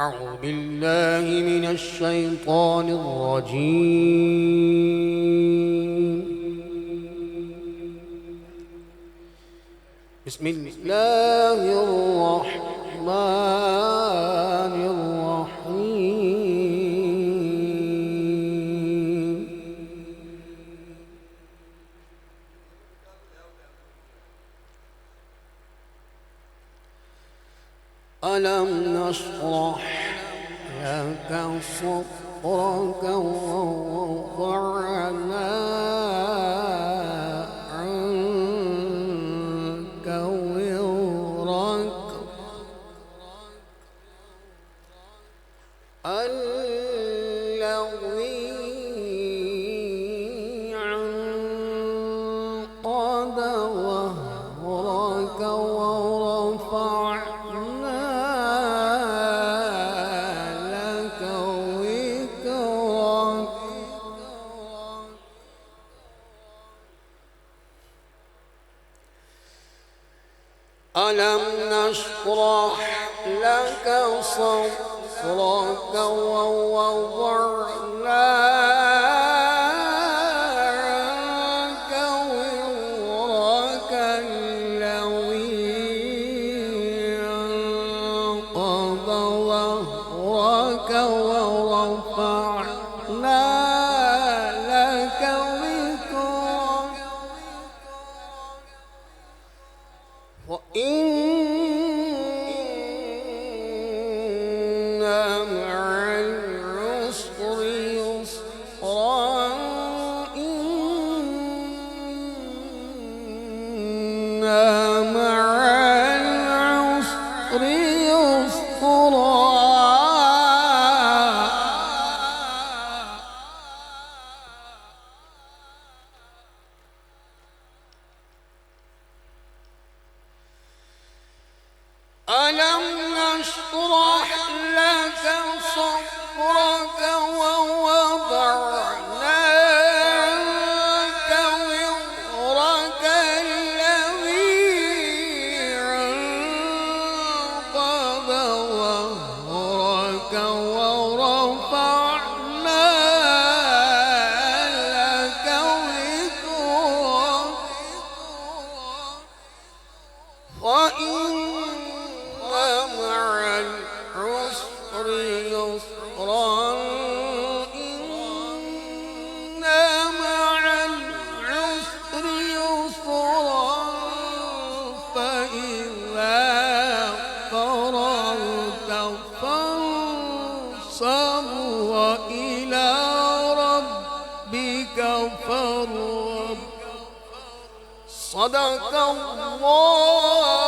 أعوذ بالله من الشيطان الرجيم. بسم الله الرحمن الرحيم. ألم نشرح لك صدرك ووضعنا عنك وزرك الذي عنقض ظهرك ورفعنا لك ذكرك. ألم نشرح لك صدرك ووضعنا عنك وزرك الذي أنقض ظهرك ورفعنا لك ذكرك. وإن مع العسر يسرا إن مع العسر يسرا. ألم نشرح لك صدرك ووضعنا عنك وزرك الذي أنقض ظهرك ورفعنا لك ذكرك. وإن مع العسر يسرا إن مع العسر يسرا فإذا فرغت فانصب وإلى ربك فارغب. صدق الله.